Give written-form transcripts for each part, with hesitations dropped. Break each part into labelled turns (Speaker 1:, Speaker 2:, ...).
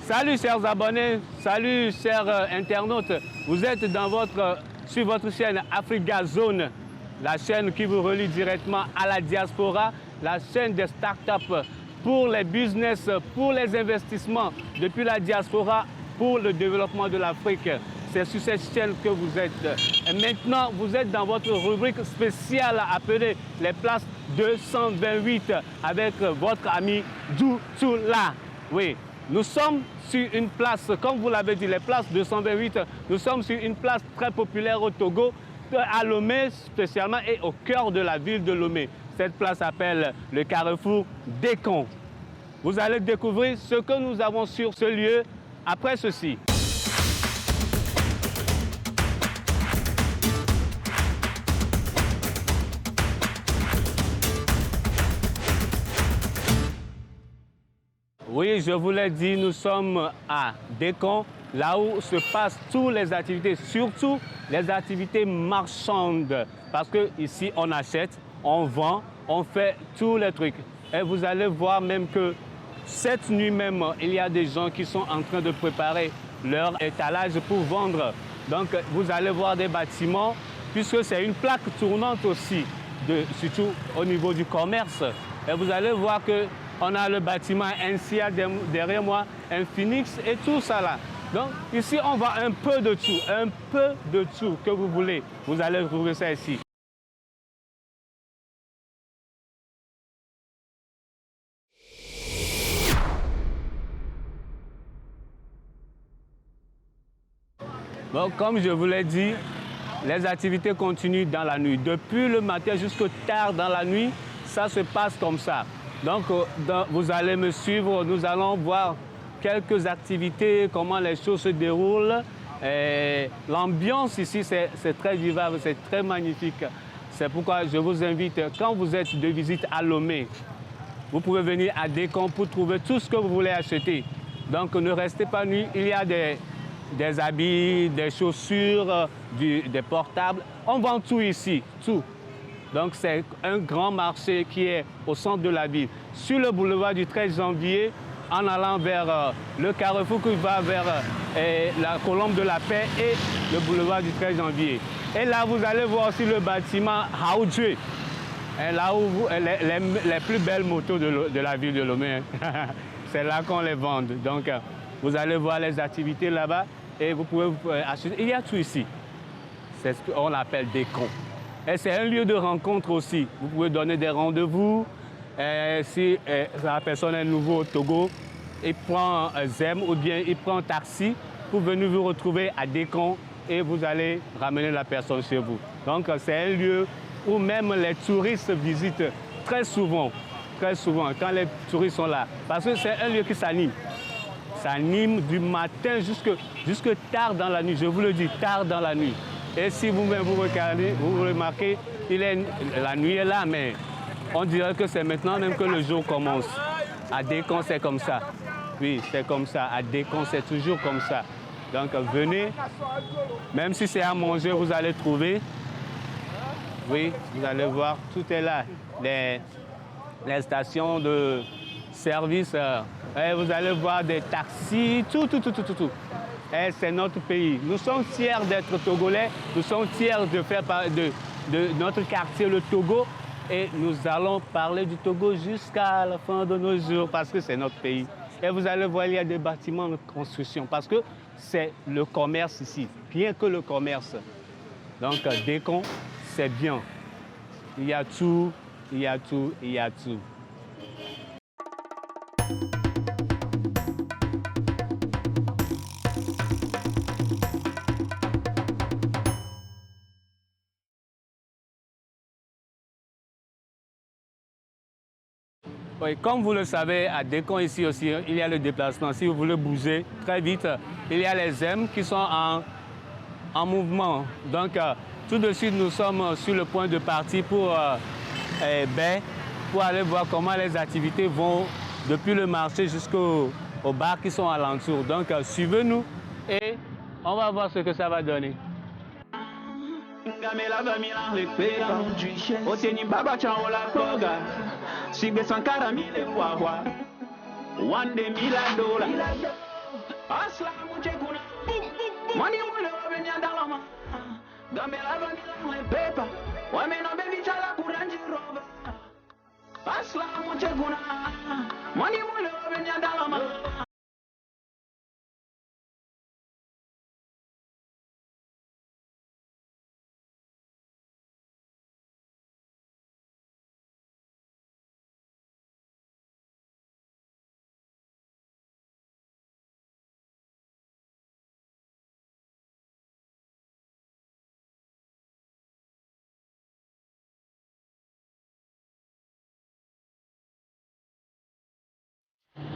Speaker 1: Salut chers abonnés, salut chers internautes. Vous êtes sur votre chaîne Africa Zone, la chaîne qui vous relie directement à la diaspora, la chaîne des startups pour les business, pour les investissements depuis la diaspora pour le développement de l'Afrique. C'est sur cette chaîne que vous êtes. Et maintenant, vous êtes dans votre rubrique spéciale appelée les places 228 avec votre ami Doutoula. Oui, nous sommes sur une place, comme vous l'avez dit, les places 228, nous sommes sur une place très populaire au Togo, à Lomé spécialement et au cœur de la ville de Lomé. Cette place s'appelle le carrefour Dekon. Vous allez découvrir ce que nous avons sur ce lieu après ceci. Oui, je vous l'ai dit, nous sommes à Dekon, là où se passent toutes les activités, surtout les activités marchandes. Parce qu'ici, on achète, on vend, on fait tous les trucs. Et vous allez voir même que cette nuit même, il y a des gens qui sont en train de préparer leur étalage pour vendre. Donc, vous allez voir des bâtiments, puisque c'est une plaque tournante aussi, surtout au niveau du commerce. Et vous allez voir que on a le bâtiment ainsi derrière moi, un phoenix et tout ça là. Donc ici, on voit un peu de tout que vous voulez. Vous allez trouver ça ici. Donc comme je vous l'ai dit, les activités continuent dans la nuit. Depuis le matin jusqu'au tard dans la nuit, ça se passe comme ça. Donc, vous allez me suivre, nous allons voir quelques activités, comment les choses se déroulent. L'ambiance ici, c'est très vivable, c'est très magnifique. C'est pourquoi je vous invite, quand vous êtes de visite à Lomé, vous pouvez venir à Dekon pour trouver tout ce que vous voulez acheter. Donc, ne restez pas nuit, il y a des habits, des chaussures, des portables. On vend tout ici, tout. Donc c'est un grand marché qui est au centre de la ville. Sur le boulevard du 13 janvier, en allant vers le carrefour qui va vers la colombe de la paix et le boulevard du 13 janvier. Et là, vous allez voir aussi le bâtiment Haoudjoué. Là où les plus belles motos de la ville de Lomé, c'est là qu'on les vend. Donc vous allez voir les activités là-bas et vous pouvez acheter. Il y a tout ici. C'est ce qu'on appelle Dekon. Et c'est un lieu de rencontre aussi. Vous pouvez donner des rendez-vous. Si la personne est nouveau au Togo, il prend un Zem ou bien il prend un taxi pour venir vous retrouver à Dekon et vous allez ramener la personne chez vous. Donc c'est un lieu où même les touristes visitent très souvent quand les touristes sont là. Parce que c'est un lieu qui s'anime. Ça anime du matin jusque tard dans la nuit. Je vous le dis, tard dans la nuit. Et si vous-même vous regardez, vous remarquez, la nuit est là, mais on dirait que c'est maintenant même que le jour commence. À Dekon, c'est comme ça. Oui, c'est comme ça. À Dekon, c'est toujours comme ça. Donc venez, même si c'est à manger, vous allez trouver. Oui, vous allez voir, tout est là. Les stations de service, vous allez voir des taxis, tout. C'est notre pays. Nous sommes fiers d'être Togolais, nous sommes fiers de faire partie de notre quartier, le Togo, et nous allons parler du Togo jusqu'à la fin de nos jours parce que c'est notre pays. Et vous allez voir, il y a des bâtiments de construction parce que c'est le commerce ici, rien que le commerce. Donc, Dekon, c'est bien. Il y a tout. Oui, comme vous le savez, à Dekon ici aussi, il y a le déplacement. Si vous voulez bouger très vite, il y a les M qui sont en mouvement. Donc, tout de suite, nous sommes sur le point de partir pour Bay, pour aller voir comment les activités vont depuis le marché jusqu'aux bars qui sont alentour. Donc, suivez-nous et on va voir ce que ça va donner.
Speaker 2: Sigbe Sankara mile wawa, $1 million.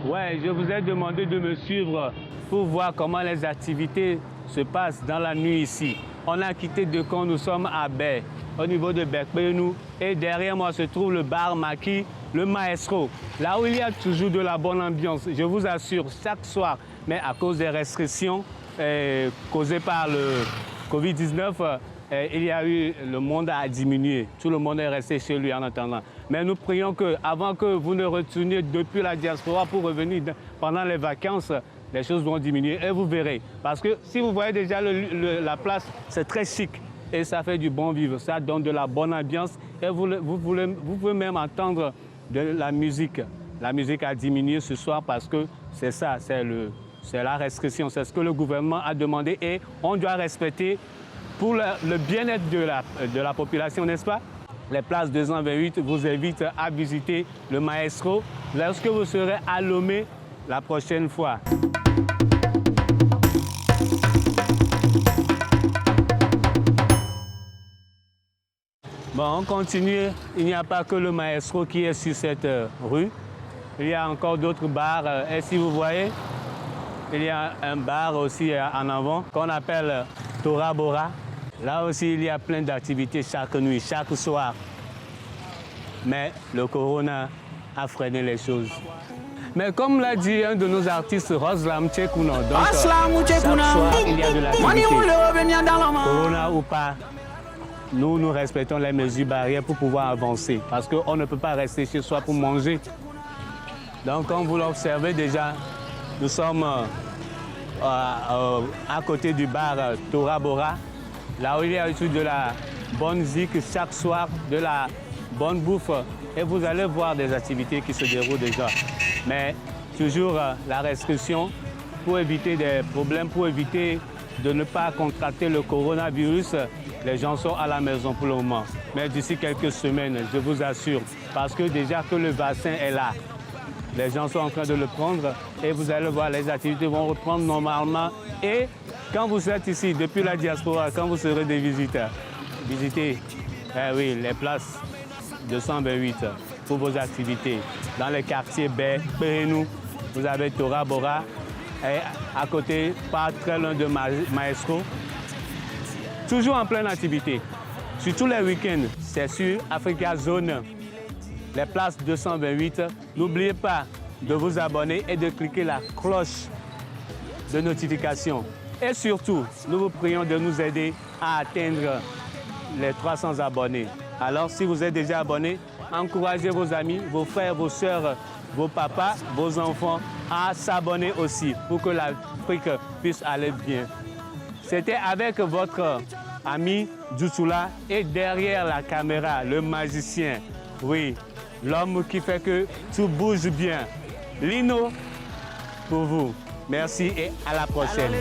Speaker 1: Ouais, je vous ai demandé de me suivre pour voir comment les activités se passent dans la nuit ici. On a quitté Dekon, nous sommes à Baie, au niveau de Bekpenou. Et derrière moi se trouve le bar Maki, le Maestro. Là où il y a toujours de la bonne ambiance, je vous assure, chaque soir. Mais à cause des restrictions causées par le Covid-19, il y a eu, le monde a diminué. Tout le monde est resté chez lui en attendant. Mais nous prions qu'avant que vous ne retourniez depuis la diaspora pour revenir pendant les vacances, les choses vont diminuer et vous verrez. Parce que si vous voyez déjà la place, c'est très chic et ça fait du bon vivre. Ça donne de la bonne ambiance et vous pouvez même entendre de la musique. La musique a diminué ce soir parce que c'est ça, c'est la restriction. C'est ce que le gouvernement a demandé et on doit respecter pour le bien-être de la population, n'est-ce pas? Les places 228 vous invitent à visiter le Maestro lorsque vous serez à Lomé la prochaine fois. Bon, on continue. Il n'y a pas que le Maestro qui est sur cette rue. Il y a encore d'autres bars. Et si vous voyez, il y a un bar aussi en avant qu'on appelle Tora Bora. Là aussi, il y a plein d'activités chaque nuit, chaque soir. Mais le corona a freiné les choses. Mais comme l'a dit un de nos artistes, Roslam Tchekouno, donc chaque soir, il y a de l'activité. Corona ou pas, nous respectons les mesures barrières pour pouvoir avancer. Parce qu'on ne peut pas rester chez soi pour manger. Donc, comme vous l'observez déjà, nous sommes à côté du bar Tora Bora. Là où il y a de la bonne zik chaque soir, de la bonne bouffe. Et vous allez voir des activités qui se déroulent déjà. Mais toujours la restriction pour éviter des problèmes, pour éviter de ne pas contracter le coronavirus. Les gens sont à la maison pour le moment. Mais d'ici quelques semaines, je vous assure, parce que déjà que le vaccin est là, les gens sont en train de le prendre et vous allez voir, les activités vont reprendre normalement. Et quand vous êtes ici, depuis la diaspora, quand vous serez des visiteurs, visitez oui, les places 228 pour vos activités. Dans les quartiers Baie, Pérenou, vous avez Tora Bora et à côté, pas très loin de Maestro. Toujours en pleine activité. Sur tous les week-ends, c'est sur Africa Zone, les places 228. N'oubliez pas de vous abonner et de cliquer la cloche de notification. Et surtout, nous vous prions de nous aider à atteindre les 300 abonnés. Alors, si vous êtes déjà abonné, encouragez vos amis, vos frères, vos sœurs, vos papas, vos enfants à s'abonner aussi pour que l'Afrique puisse aller bien. C'était avec votre ami Djoutoula et derrière la caméra, le magicien. Oui, l'homme qui fait que tout bouge bien. Lino, pour vous. Merci et à la prochaine.